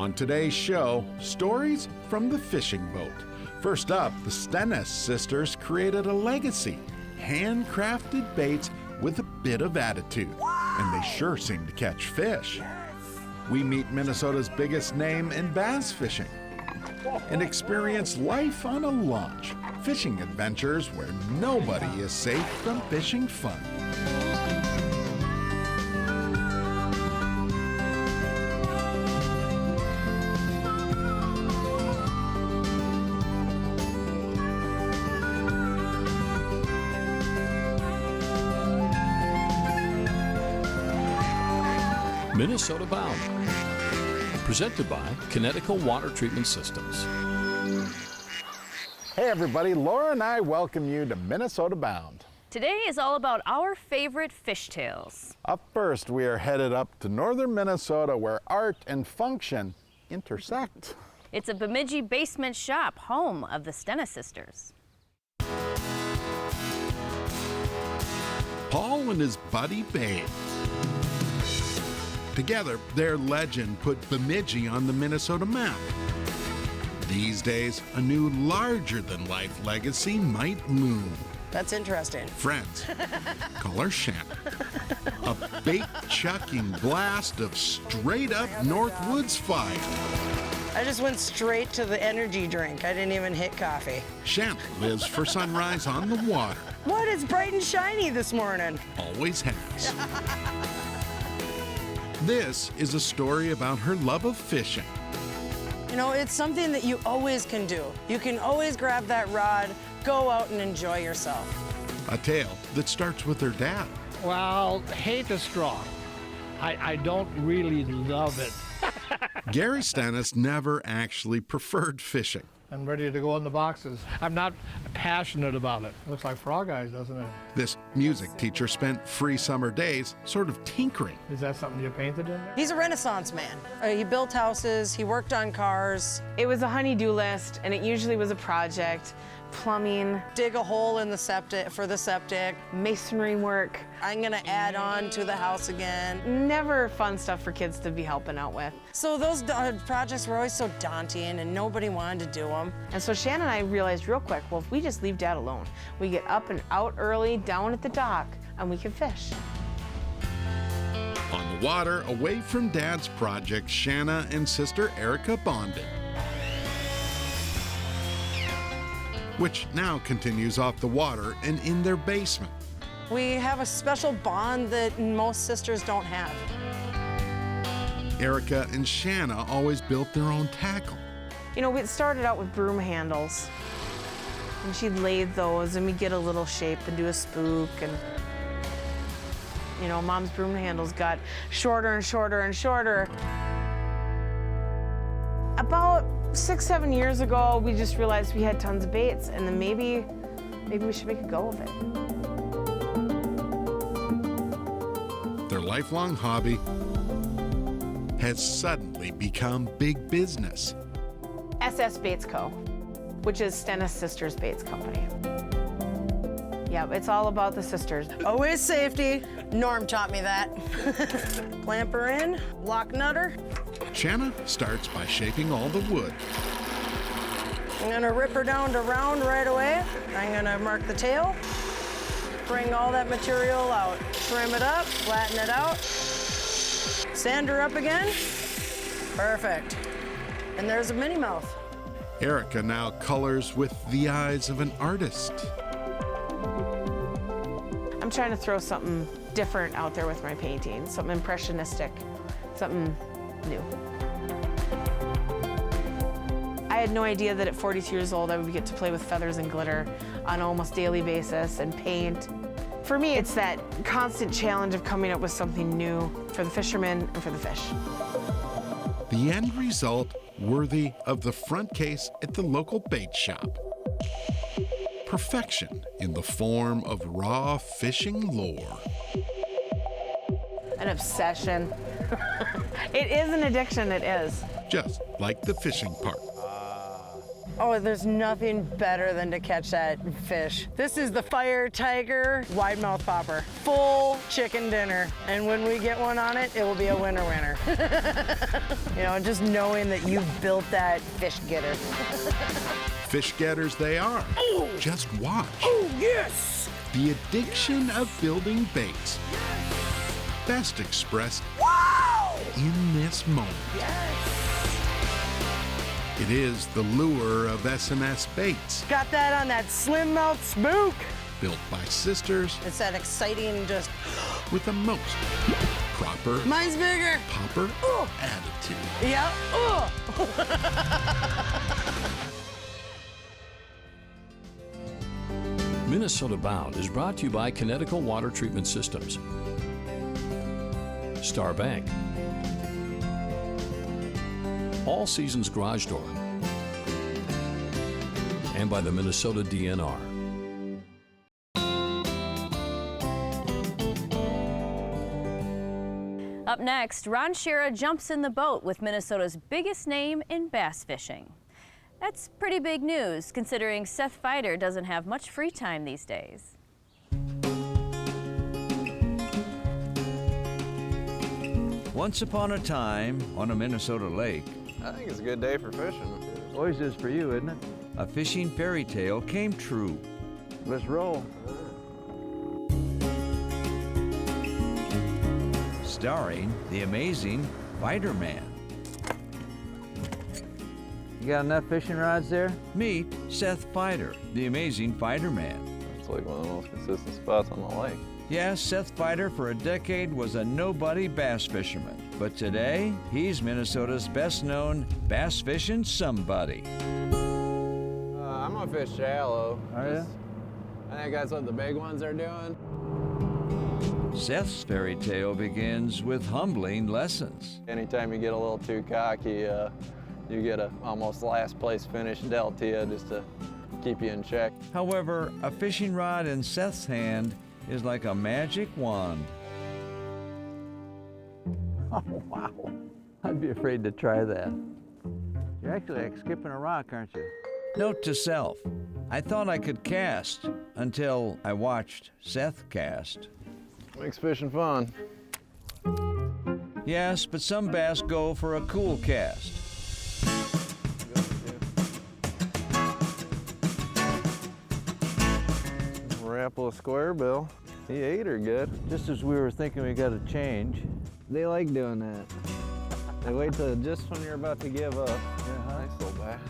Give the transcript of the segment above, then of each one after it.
On today's show, stories from the fishing boat. First up, the Stennis sisters created a legacy, handcrafted baits with a bit of attitude, and they sure seem to catch fish. We meet Minnesota's biggest name in bass fishing and experience life on a launch, fishing adventures where nobody is safe from fishing fun. Minnesota Bound, presented by Connecticut Water Treatment Systems. Hey everybody, Laura and I welcome you to Minnesota Bound. Today is all about our favorite fishtails. Up first, we are headed up to northern Minnesota where art and function intersect. It's a Bemidji basement shop, home of the Stennis sisters. Paul and his buddy Babe. Together, their legend put Bemidji on the Minnesota map. These days, a new larger-than-life legacy might loom. That's interesting. Friends, call her Shannon. A bait-chucking blast of straight-up Northwoods fire. I just went straight to the energy drink. I didn't even hit coffee. Shannon lives for sunrise on the water. What? It's bright and shiny this morning. Always has. This is a story about her love of fishing. You know, it's something that you always can do. You can always grab that rod, go out and enjoy yourself. A tale that starts with her dad. Well, hate is strong. I don't really love it. Gary Stennis never actually preferred fishing. I'm ready to go in the boxes. I'm not passionate about it. Looks like Frog Eyes, doesn't it? This music teacher spent free summer days sort of tinkering. Is that something you painted in there? He's a Renaissance man. He built houses, he worked on cars. It was a honey-do list, and it usually was a project. Plumbing, Dig a hole in the septic for the septic. masonry work. I'm gonna add on to the house again. Never fun stuff for kids to be helping out with. So those projects were always so daunting and nobody wanted to do them. And so Shannon and I realized real quick, well, if we just leave Dad alone, we get up and out early, down at the dock, and we can fish. On the water, away from Dad's project, Shanna and sister Erica bonded, which now continues off the water and in their basement. We have a special bond that most sisters don't have. Erica and Shanna always built their own tackle. You know, we started out with broom handles, and she'd lathe those, and we'd get a little shape and do a spook, and you know, Mom's broom handles got shorter and shorter and shorter. About 6-7 years ago, we just realized we had tons of baits, and then maybe we should make a go of it. Their lifelong hobby has suddenly become big business. SS Baits Co., which is Stennis Sisters Baits Company. Yeah, it's all about the sisters. Always safety. Norm taught me that. Clamp her in, lock nutter. Shanna starts by shaping all the wood. I'm gonna rip her down to round right away. I'm gonna mark the tail. Bring all that material out. Trim it up, flatten it out. Sand her up again. Perfect. And there's a Minnie Mouth. Erica now colors with the eyes of an artist. I'm trying to throw something different out there with my painting, something impressionistic, something new. I had no idea that at 42 years old I would get to play with feathers and glitter on an almost daily basis and paint. For me, it's that constant challenge of coming up with something new for the fishermen and for the fish. The end result worthy of the front case at the local bait shop. Perfection in the form of raw fishing lore. An obsession. It is an addiction, it is. Just like the fishing part. Oh, there's nothing better than to catch that fish. This is the Fire Tiger wide mouth popper. Full chicken dinner. And when we get one on it, it will be a winner winner. You know, just knowing that you built that fish getter. Fish getters they are. Oh. Just watch. Oh, yes! The addiction of building baits. Best expressed in this moment. It is the lure of S&S Baits, Got that on that slim mouth spook. built by sisters It's that exciting just, with the most proper mine's bigger. popper attitude. Yeah. Oh. Minnesota Bound is brought to you by Connecticut Water Treatment Systems, Star Bank, All Seasons Garage Door, and by the Minnesota DNR. Up next, Ron Shira jumps in the boat with Minnesota's biggest name in bass fishing. That's pretty big news, considering Seth Fighter doesn't have much free time these days. Once upon a time, on a Minnesota lake, I think it's a good day for fishing. Always is for you, isn't it? a fishing fairy tale came true. Let's roll. Starring the amazing Fighterman. You got enough fishing rods there? Meet Seth Fighter, the amazing Fighterman. It's like one of the most consistent spots on the lake. Yes, Seth Fighter for a decade was a nobody bass fisherman, but today he's Minnesota's best-known bass fishing somebody. I'm gonna fish shallow. Are you? I think that's what the big ones are doing. Seth's fairy tale begins with humbling lessons. Anytime you get a little too cocky, you get a almost last place finish dealt to you just to keep you in check. However, a fishing rod in Seth's hand is like a magic wand. Oh, wow. I'd be afraid to try that. You're actually like skipping a rock, aren't you? Note to self, I thought I could cast until I watched Seth cast. Makes fishing fun. Yes, but some bass go for a cool cast. Rapple of square bill. He ate her good. Just as we were thinking we got to change. They like doing that. They wait till just when you're about to give up. Nice little bass.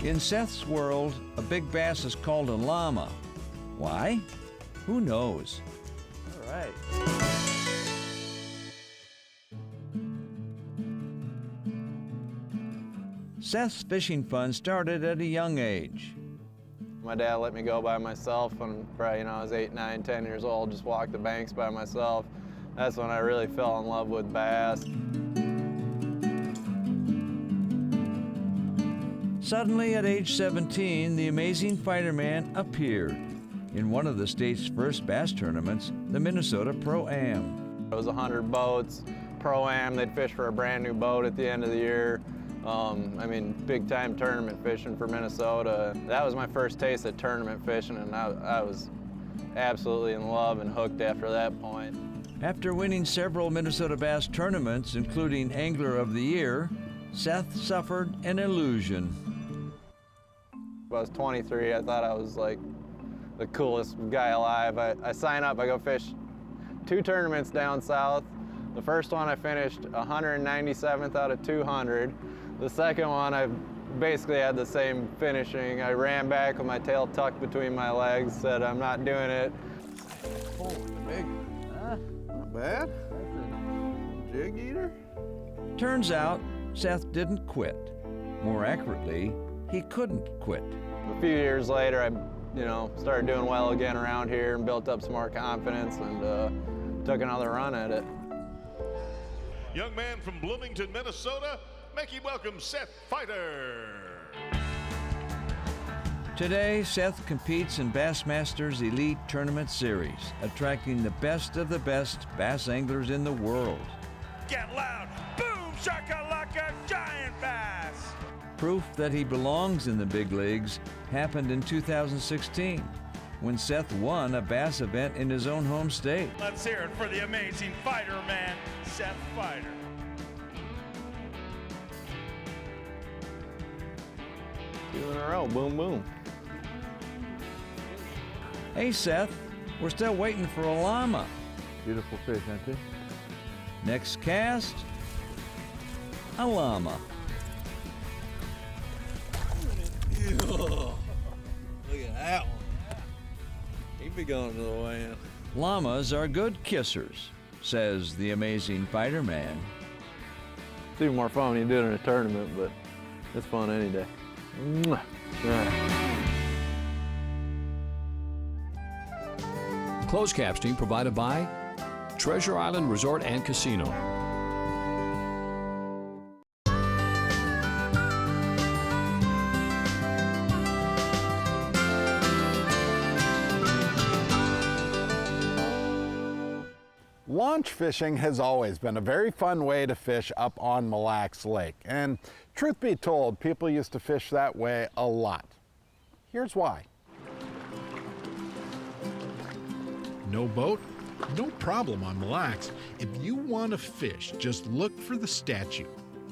In Seth's world, a big bass is called a llama. Why? Who knows? All right. Seth's fishing fun started at a young age. My dad let me go by myself when probably, I was 8, 9, 10 years old, just walk the banks by myself. That's when I really fell in love with bass. Suddenly, at age 17, the amazing Fighterman appeared in one of the state's first bass tournaments, the Minnesota Pro-Am. It was 100 boats, Pro-Am, they'd fish for a brand new boat at the end of the year. Big time tournament fishing for Minnesota. That was my first taste of tournament fishing, and I was absolutely in love and hooked after that point. After winning several Minnesota bass tournaments, including Angler of the Year, Seth suffered an illusion. When I was 23, I thought I was like the coolest guy alive. I sign up, I go fish 2 tournaments down south. The first one I finished 197th out of 200. The second one I basically had the same finishing. I ran back with my tail tucked between my legs, said I'm not doing it. Holy big, not bad. Jig eater? Turns out, Seth didn't quit. More accurately, he couldn't quit. A few years later, I started doing well again around here and built up some more confidence and took another run at it. Young man from Bloomington, Minnesota, make you welcome Seth Fighter. Today, Seth competes in Bassmaster's Elite Tournament Series, attracting the best of the best bass anglers in the world. Get loud, boom shakalaka, giant bass. proof that he belongs in the big leagues happened in 2016 when Seth won a bass event in his own home state. Let's hear it for the amazing fighter man, Seth Fighter. 2 in a row, boom, boom. Hey Seth, we're still waiting for a llama. Beautiful fish, aren't they? Next cast, a llama. Look at that one. He'd be going to the land. Llamas are good kissers, says the amazing fighter man. It's even more fun when you do it in a tournament, but it's fun any day. Mwah. Right. Closed captioning provided by Treasure Island Resort and Casino. Launch fishing has always been a very fun way to fish up on Mille Lacs Lake. And truth be told, people used to fish that way a lot. Here's why. No boat? No problem on Mille Lacs. If you want to fish, just look for the statue.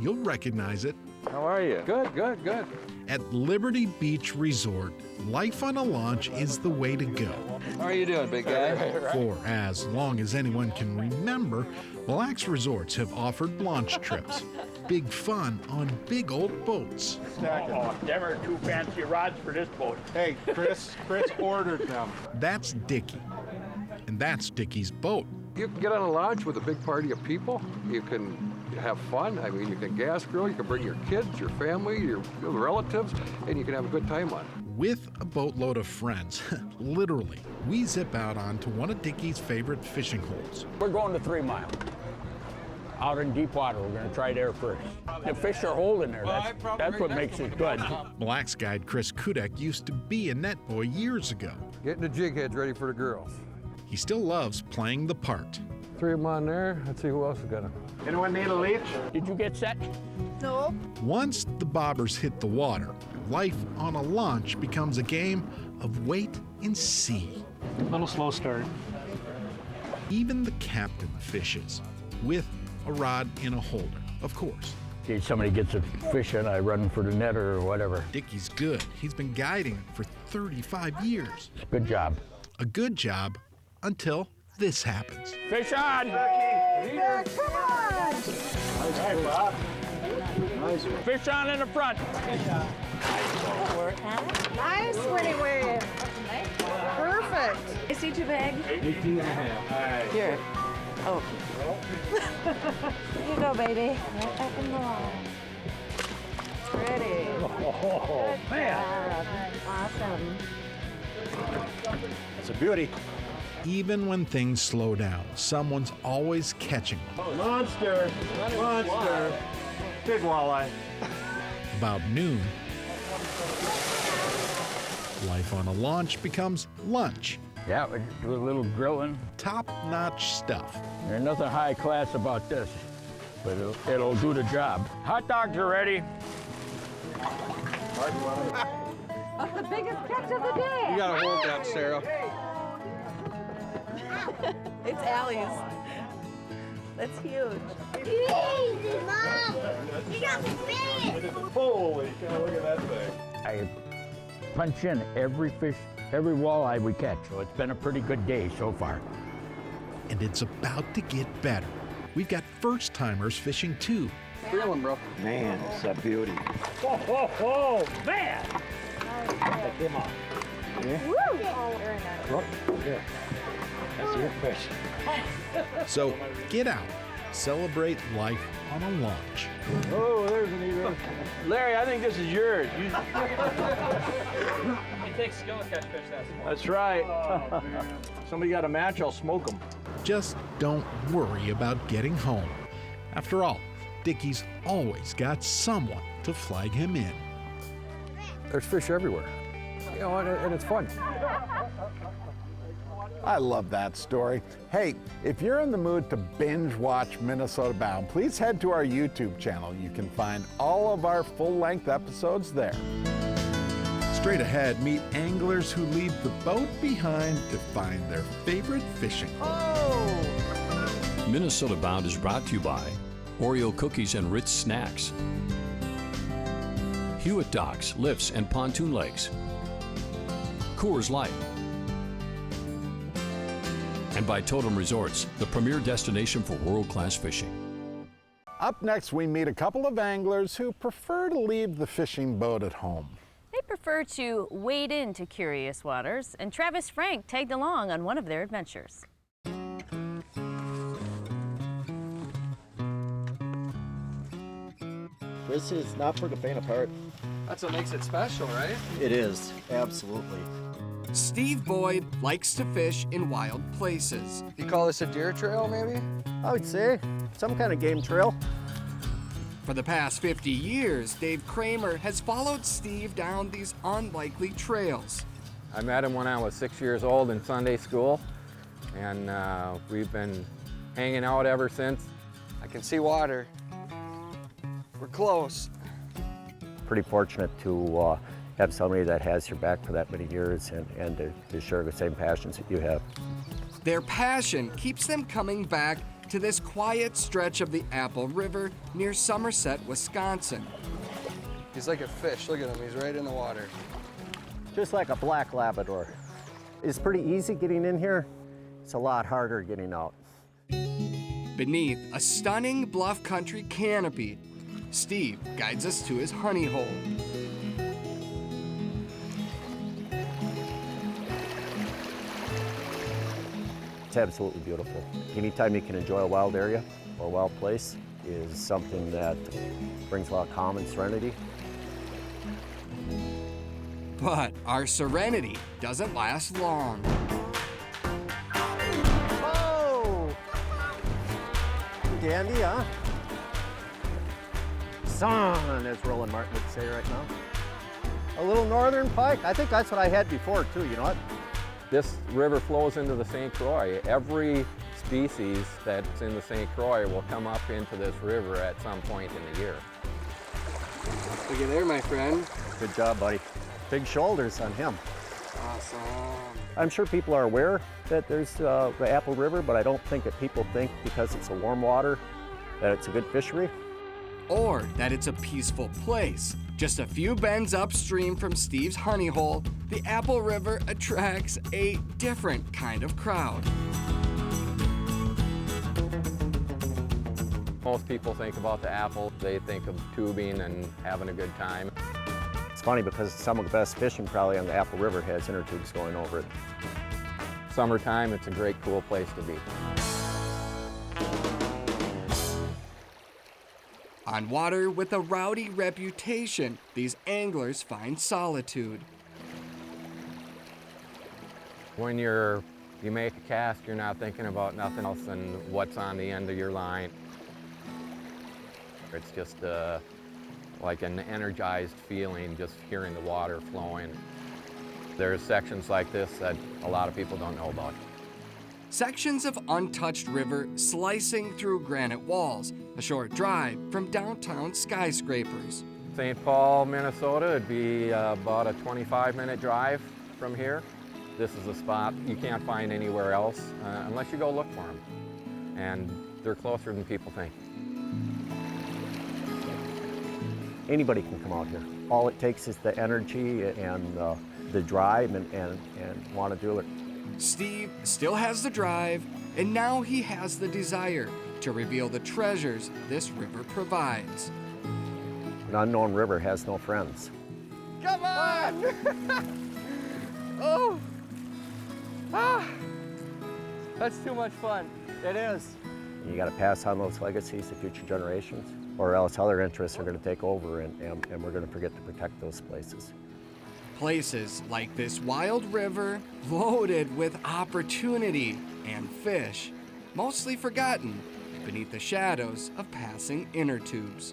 You'll recognize it. How are you? Good, good, good. At Liberty Beach Resort, life on a launch is the way to go. How are you doing, big guy? For as long as anyone can remember, Mille Lacs resorts have offered launch trips. Big fun on big old boats. Oh, them are too fancy rods for this boat. Hey, Chris ordered them. That's Dickie. And that's Dickie's boat. You can get on a launch with a big party of people. You can have fun. I mean, you can gas grill, you can bring your kids, your family, your relatives, and you can have a good time on it. With a boatload of friends, literally, we zip out onto one of Dickie's favorite fishing holes. We're going to 3 Mile. Out in deep water, we're going to try there first. The fish are holding there. That's what makes it good. Mille Lacs guide Chris Kudek used to be a net boy years ago. Getting the jig heads ready for the girls. He still loves playing the part. 3 of them on there. Let's see who else is got them. Anyone need a leech? Did you get set? No. Once the bobbers hit the water, life on a launch becomes a game of wait and see. A little slow start. Even the captain fishes, with a rod in a holder, of course. If somebody gets a fish in, I run for the netter or whatever. Dickie's good. He's been guiding it for 35 years. Good job. A good job until this happens. Fish on! Yeah, come on! Nice, Bob. Nice. Fish on in the front. Nice, Winnie Wave. Perfect. Is he too big? 18 and a half. All right. Here. Oh. Here you go, baby. Right back in the line. Pretty. Oh, man. Awesome. It's a beauty. Even when things slow down, someone's always catching them. Monster. Monster. Big walleye. About noon, life on a launch becomes lunch. Yeah, we do a little grilling. Top-notch stuff. There's nothing high class about this, but it'll do the job. Hot dogs are ready. The biggest catch of the day. You gotta hold that, Sarah. It's Allie's. That's huge. Easy, Mom. You got the fish. Holy cow, look at that thing. I punch in every fish, every walleye we catch, so it's been a pretty good day so far. And it's about to get better. We've got first-timers fishing too. Reel him, bro. Man, it's a beauty. Oh, man! That came off. Yeah. Woo! Oh, very nice. Look, here. That's your fish. So get out, celebrate life on a launch. Oh, there's an eater. Larry, I think this is yours. It takes skill to catch fish, That's right. Somebody got a match, I'll smoke them. Just don't worry about getting home. After all, Dickie's always got someone to flag him in. There's fish everywhere. You know, and it's fun. I love that story. Hey, if you're in the mood to binge watch Minnesota Bound, please head to our YouTube channel. You can find all of our full-length episodes there. Straight ahead, meet anglers who leave the boat behind to find their favorite fishing hole. Minnesota Bound is brought to you by Oreo cookies and Ritz snacks, Hewitt Docks, Lifts and Pontoon Lakes, Coors Light, and by Totem Resorts, the premier destination for world-class fishing. Up next, we meet a couple of anglers who prefer to leave the fishing boat at home. They prefer to wade into curious waters, and Travis Frank tagged along on one of their adventures. This is not for the faint of heart. That's what makes it special, right? It is, absolutely. Steve Boyd likes to fish in wild places. You call this a deer trail, maybe? I would say some kind of game trail. For the past 50 years, Dave Kramer has followed Steve down these unlikely trails. I met him when I was 6 years old in Sunday school, and we've been hanging out ever since. I can see water. We're close. Pretty fortunate to have somebody that has your back for that many years and to share the same passions that you have. Their passion keeps them coming back to this quiet stretch of the Apple River near Somerset, Wisconsin. He's like a fish. Look at him. He's right in the water. Just like a black Labrador. It's pretty easy getting in here. It's a lot harder getting out. Beneath a stunning bluff country canopy, Steve guides us to his honey hole. It's absolutely beautiful. Anytime you can enjoy a wild area or a wild place is something that brings a lot of calm and serenity. But our serenity doesn't last long. Oh! Dandy, huh? Sun, as Roland Martin would say right now. A little northern pike. I think that's what I had before too, you know what? This river flows into the St. Croix. Every species that's in the St. Croix will come up into this river at some point in the year. Look at there, my friend. Good job, buddy. Big shoulders on him. Awesome. I'm sure people are aware that there's the Apple River, but I don't think that people think because it's a warm water that it's a good fishery. Or that it's a peaceful place. Just a few bends upstream from Steve's honey hole, the Apple River attracts a different kind of crowd. Most people think about the Apple, they think of tubing and having a good time. It's funny because some of the best fishing probably on the Apple River has inner tubes going over it. Summertime, it's a great, cool place to be. On water with a rowdy reputation, these anglers find solitude. When you make a cast, you're not thinking about nothing else than what's on the end of your line. It's just like an energized feeling, just hearing the water flowing. There's sections like this that a lot of people don't know about. Sections of untouched river slicing through granite walls, a short drive from downtown skyscrapers. St. Paul, Minnesota, it'd be about a 25-minute drive from here. This is a spot you can't find anywhere else unless you go look for them. And they're closer than people think. Anybody can come out here. All it takes is the energy and the drive and want to do it. Steve still has the drive, and now he has the desire to reveal the treasures this river provides. An unknown river has no friends. Come on! Oh! Ah! That's too much fun. It is. You got to pass on those legacies to future generations, or else other interests are going to take over and we're going to forget to protect those places. Places like this wild river, loaded with opportunity and fish, mostly forgotten beneath the shadows of passing inner tubes.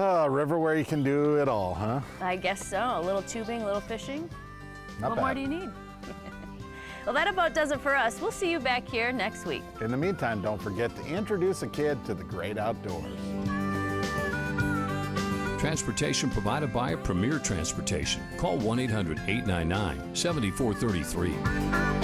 A river where you can do it all, huh? I guess so. A little tubing, a little fishing. Not What bad. more do you need? Well, that about does it for us. We'll see you back here next week. In the meantime, don't forget to introduce a kid to the great outdoors. Transportation provided by Premier Transportation. Call 1-800-899-7433.